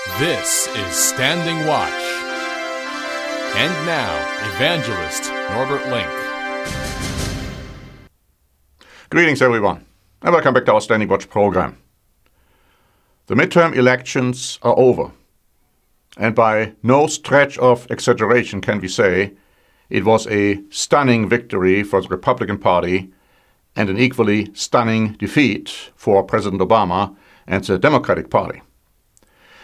This is Standing Watch. And now, Evangelist Norbert Link. Greetings, everyone, and welcome back to our Standing Watch program. The midterm elections are over, and by no stretch of exaggeration can we say it was a stunning victory for the Republican Party and an equally stunning defeat for President Obama and the Democratic Party.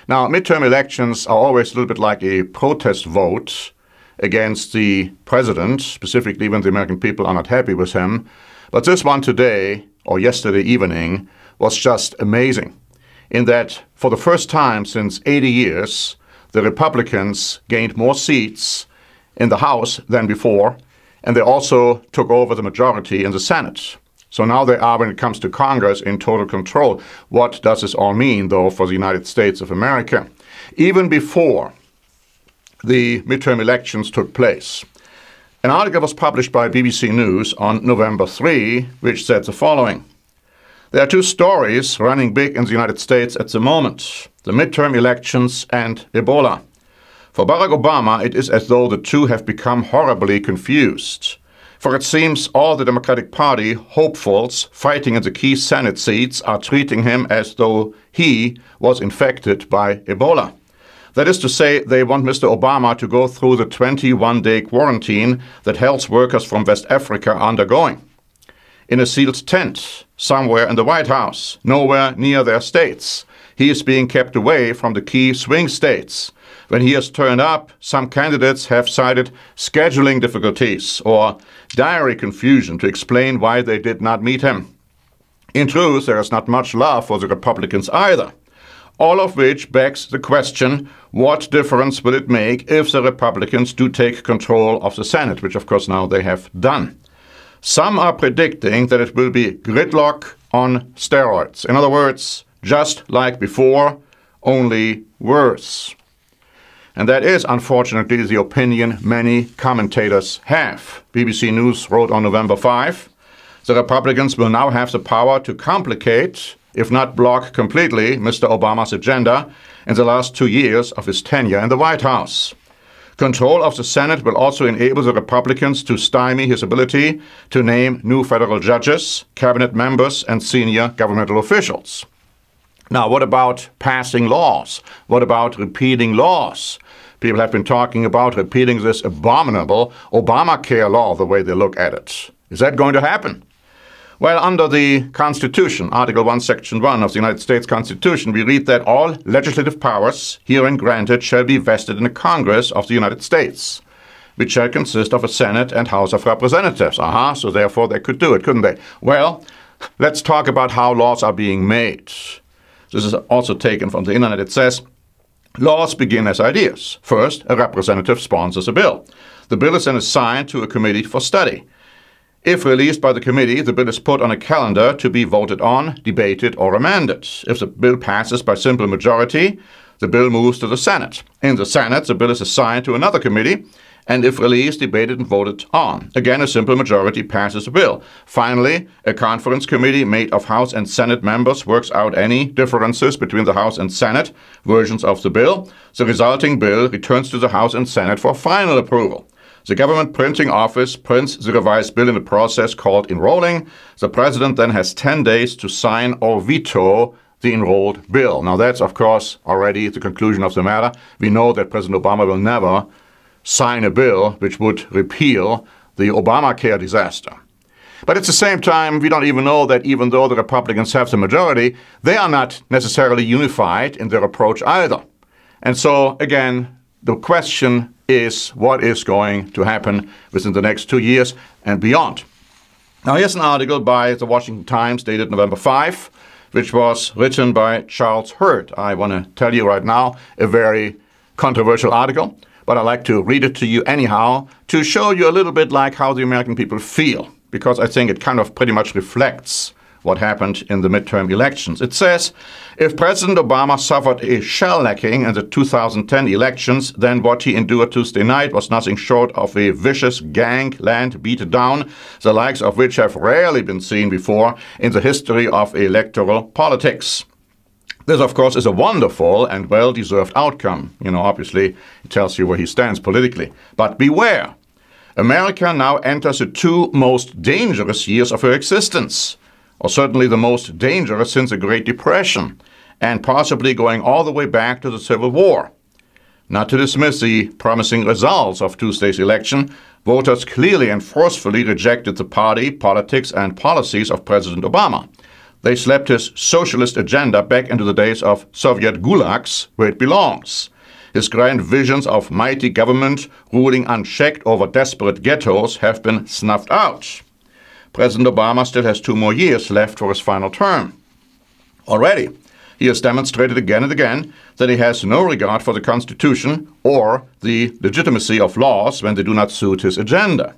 Now, midterm elections are always a little bit like a protest vote against the president, specifically when the American people are not happy with him. But this one today, or yesterday evening, was just amazing, in that for the first time since 80 years, the Republicans gained more seats in the House than before, and they also took over the majority in the Senate. So now they are, when it comes to Congress, in total control. What does this all mean, though, for the United States of America? Even before the midterm elections took place, an article was published by BBC News on November 3, which said the following. There are two stories running big in the United States at the moment: the midterm elections and Ebola. For Barack Obama, it is as though the two have become horribly confused. For it seems all the Democratic Party hopefuls fighting in the key Senate seats are treating him as though he was infected by Ebola. That is to say, they want Mr. Obama to go through the 21-day quarantine that health workers from West Africa are undergoing, in a sealed tent somewhere in the White House, nowhere near their states. He is being kept away from the key swing states. When he has turned up, some candidates have cited scheduling difficulties or diary confusion to explain why they did not meet him. In truth, there is not much love for the Republicans either. All of which begs the question, what difference will it make if the Republicans do take control of the Senate, which of course now they have done? Some are predicting that it will be gridlock on steroids. In other words, just like before, only worse. And that is, unfortunately, the opinion many commentators have. BBC News wrote on November 5, the Republicans will now have the power to complicate, if not block completely, Mr. Obama's agenda in the last 2 years of his tenure in the White House. Control of the Senate will also enable the Republicans to stymie his ability to name new federal judges, cabinet members, and senior governmental officials. Now, what about passing laws? What about repealing laws? People have been talking about repealing this abominable Obamacare law, the way they look at it. Is that going to happen? Well, under the Constitution, Article 1, Section 1 of the United States Constitution, we read that all legislative powers herein granted shall be vested in the Congress of the United States, which shall consist of a Senate and House of Representatives. So therefore they could do it, couldn't they? Well, let's talk about how laws are being made. This is also taken from the internet. It says, laws begin as ideas. First, a representative sponsors a bill. The bill is then assigned to a committee for study. If released by the committee, the bill is put on a calendar to be voted on, debated, or amended. If the bill passes by simple majority, the bill moves to the Senate. In the Senate, the bill is assigned to another committee, and if released, debated and voted on. Again, a simple majority passes the bill. Finally, a conference committee made of House and Senate members works out any differences between the House and Senate versions of the bill. The resulting bill returns to the House and Senate for final approval. The government printing office prints the revised bill in a process called enrolling. The president then has 10 days to sign or veto the enrolled bill. Now that's, of course, already the conclusion of the matter. We know that President Obama will never sign a bill which would repeal the Obamacare disaster. But at the same time, we don't even know that even though the Republicans have the majority, they are not necessarily unified in their approach either. And so, again, the question is what is going to happen within the next 2 years and beyond. Now, here's an article by the Washington Times dated November 5, which was written by Charles Hurd. I want to tell you right now, a very controversial article, but I'd like to read it to you anyhow to show you a little bit like how the American people feel, because I think it kind of pretty much reflects what happened in the midterm elections. It says, if President Obama suffered a shellacking in the 2010 elections, then what he endured Tuesday night was nothing short of a vicious gangland beatdown, the likes of which have rarely been seen before in the history of electoral politics. This, of course, is a wonderful and well-deserved outcome. Obviously, it tells you where he stands politically. But beware. America now enters the two most dangerous years of her existence, or certainly the most dangerous since the Great Depression, and possibly going all the way back to the Civil War. Not to dismiss the promising results of Tuesday's election, voters clearly and forcefully rejected the party, politics, and policies of President Obama. They slapped his socialist agenda back into the days of Soviet gulags, where it belongs. His grand visions of mighty government ruling unchecked over desperate ghettos have been snuffed out. President Obama still has 2 more years left for his final term. Already, he has demonstrated again and again that he has no regard for the Constitution or the legitimacy of laws when they do not suit his agenda.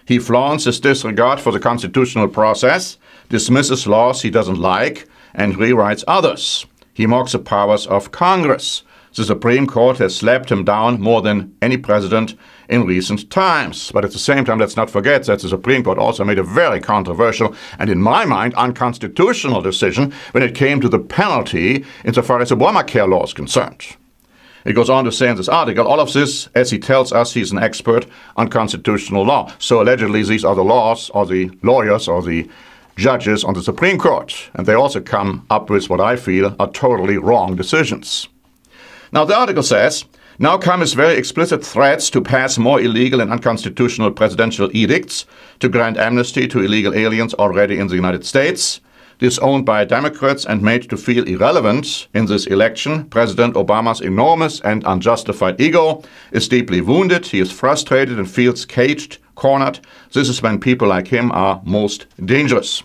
He flaunts his disregard for the constitutional process, dismisses laws he doesn't like, and rewrites others. He mocks the powers of Congress. The Supreme Court has slapped him down more than any president in recent times. But at the same time, let's not forget that the Supreme Court also made a very controversial and, in my mind, unconstitutional decision when it came to the penalty insofar as Obamacare law is concerned. It goes on to say in this article, all of this, as he tells us he's an expert on constitutional law. So allegedly these are the laws or the lawyers or the judges on the Supreme Court. And they also come up with what I feel are totally wrong decisions. Now the article says, now come his very explicit threats to pass more illegal and unconstitutional presidential edicts, to grant amnesty to illegal aliens already in the United States. Disowned by Democrats and made to feel irrelevant in this election, President Obama's enormous and unjustified ego is deeply wounded. He is frustrated and feels caged, cornered. This is when people like him are most dangerous.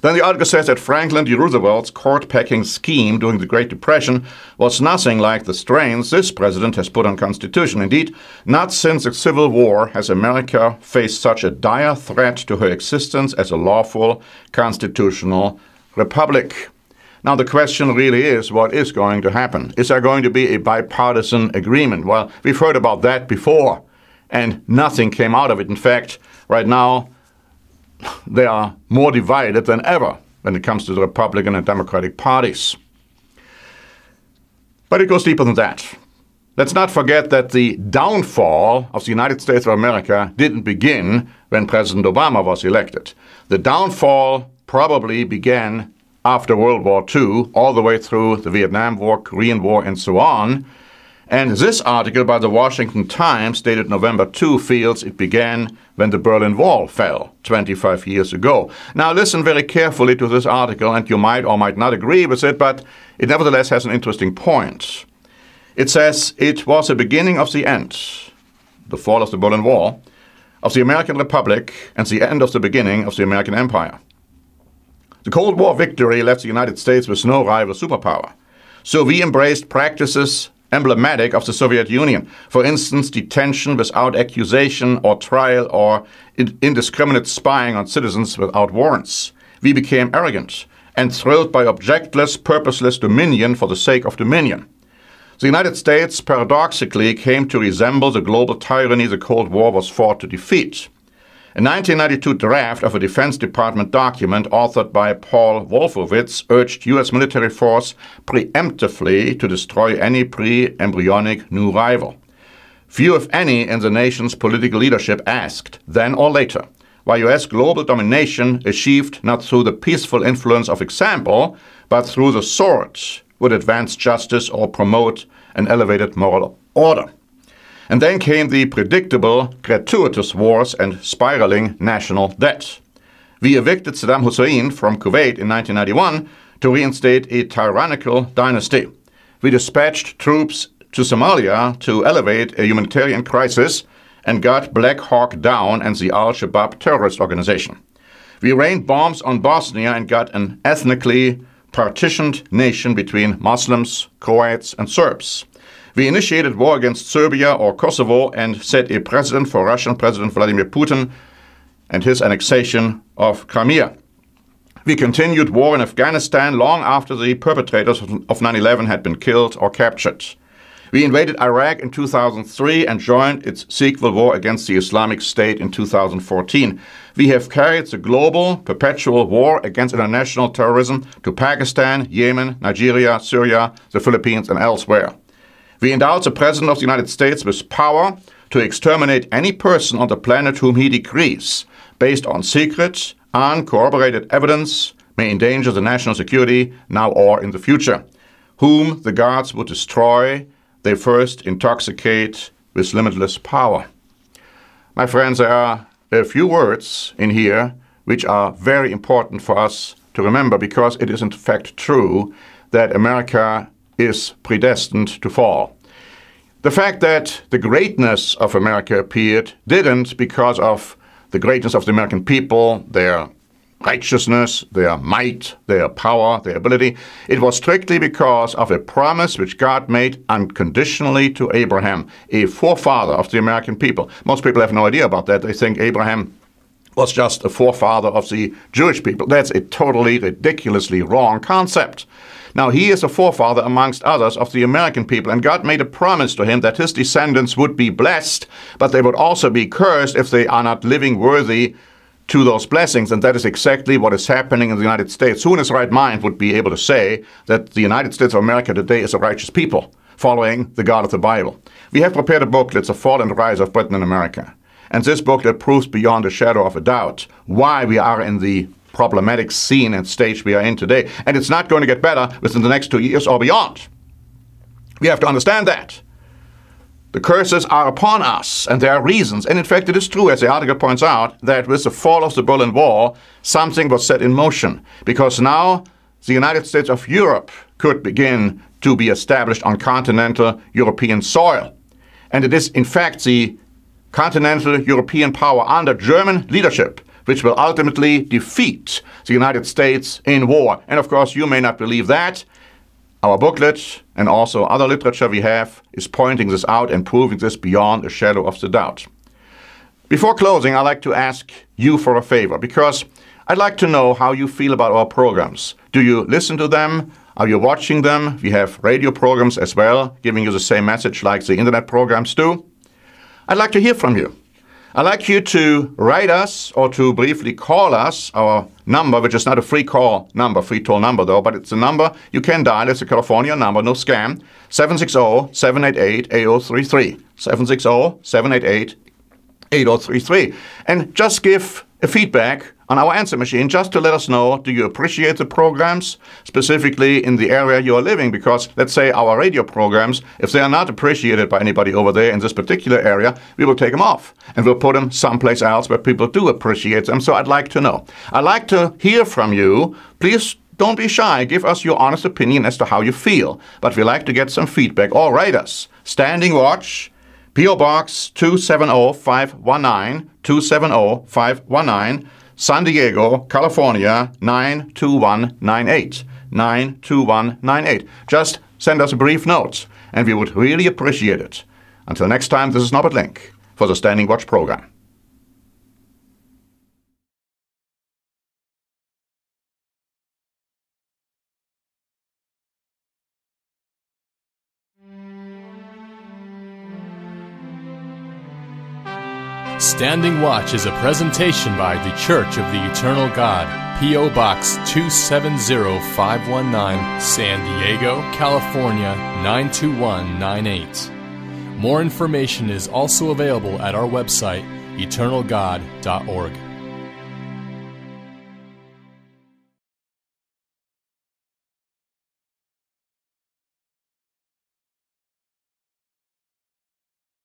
Then the article says that Franklin D. Roosevelt's court-packing scheme during the Great Depression was nothing like the strains this president has put on Constitution. Indeed, not since the Civil War has America faced such a dire threat to her existence as a lawful constitutional republic. Now the question really is, what is going to happen? Is there going to be a bipartisan agreement? Well, we've heard about that before, and nothing came out of it. In fact, right now, they are more divided than ever when it comes to the Republican and Democratic parties. But it goes deeper than that. Let's not forget that the downfall of the United States of America didn't begin when President Obama was elected. The downfall probably began after World War II, all the way through the Vietnam War, Korean War, and so on. And this article by the Washington Times, dated November 2, feels it began when the Berlin Wall fell 25 years ago. Now listen very carefully to this article, and you might or might not agree with it, but it nevertheless has an interesting point. It says it was the beginning of the end, the fall of the Berlin Wall, of the American Republic, and the end of the beginning of the American Empire. The Cold War victory left the United States with no rival superpower. So we embraced practices emblematic of the Soviet Union. For instance, detention without accusation or trial, or indiscriminate spying on citizens without warrants. We became arrogant and thrilled by objectless, purposeless dominion for the sake of dominion. The United States paradoxically came to resemble the global tyranny the Cold War was fought to defeat. A 1992 draft of a Defense Department document authored by Paul Wolfowitz urged U.S. military force preemptively to destroy any pre-embryonic new rival. Few, if any, in the nation's political leadership asked, then or later, why U.S. global domination, achieved not through the peaceful influence of example, but through the sword, would advance justice or promote an elevated moral order. And then came the predictable, gratuitous wars and spiraling national debt. We evicted Saddam Hussein from Kuwait in 1991 to reinstate a tyrannical dynasty. We dispatched troops to Somalia to elevate a humanitarian crisis and got Black Hawk Down and the Al-Shabaab terrorist organization. We rained bombs on Bosnia and got an ethnically partitioned nation between Muslims, Croats, and Serbs. We initiated war against Serbia or Kosovo and set a precedent for Russian President Vladimir Putin and his annexation of Crimea. We continued war in Afghanistan long after the perpetrators of 9/11 had been killed or captured. We invaded Iraq in 2003 and joined its sequel war against the Islamic State in 2014. We have carried the global, perpetual war against international terrorism to Pakistan, Yemen, Nigeria, Syria, the Philippines, and elsewhere. We endowed the President of the United States with power to exterminate any person on the planet whom he decrees, based on secret, uncorroborated evidence, may endanger the national security now or in the future. Whom the gods would destroy, they first intoxicate with limitless power. My friends, there are a few words in here which are very important for us to remember, because it is in fact true that America is predestined to fall. The fact that the greatness of America appeared didn't because of the greatness of the American people, their righteousness, their might, their power, their ability. It was strictly because of a promise which God made unconditionally to Abraham, a forefather of the American people. Most people have no idea about that. They think Abraham was just a forefather of the Jewish people. That's a totally ridiculously wrong concept. Now, he is a forefather, amongst others, of the American people, and God made a promise to him that his descendants would be blessed, but they would also be cursed if they are not living worthy to those blessings. And that is exactly what is happening in the United States. Who in his right mind would be able to say that the United States of America today is a righteous people, following the God of the Bible? We have prepared a booklet, The Fall and Rise of Britain in America. And this booklet proves beyond a shadow of a doubt why we are in the problematic scene and stage we are in today. And it's not going to get better within the next 2 years or beyond. We have to understand that. The curses are upon us, and there are reasons. And in fact, it is true, as the article points out, that with the fall of the Berlin Wall, something was set in motion. Because now the United States of Europe could begin to be established on continental European soil. And it is, in fact, the continental European power under German leadership which will ultimately defeat the United States in war. And of course, you may not believe that. Our booklet and also other literature we have is pointing this out and proving this beyond a shadow of the doubt. Before closing, I'd like to ask you for a favor, because I'd like to know how you feel about our programs. Do you listen to them? Are you watching them? We have radio programs as well, giving you the same message like the internet programs do. I'd like to hear from you. I'd like you to write us or to briefly call us. Our number, which is not a free call number, free toll number though, but it's a number you can dial. It's a California number, no scam, 760-788-8033. 760-788-8033. And just give a feedback on our answer machine, just to let us know, do you appreciate the programs, specifically in the area you are living? Because let's say our radio programs, if they are not appreciated by anybody over there in this particular area, we will take them off and we'll put them someplace else where people do appreciate them. So I'd like to know. I'd like to hear from you. Please don't be shy. Give us your honest opinion as to how you feel. But we like to get some feedback. Or write us. Standing Watch, P.O. Box 270-519, 270-519, San Diego, California, 92198. 92198. Just send us a brief note, and we would really appreciate it. Until next time, this is Norbert Link for the Standing Watch program. Standing Watch is a presentation by The Church of the Eternal God, P.O. Box 270519, San Diego, California 92198. More information is also available at our website, eternalgod.org.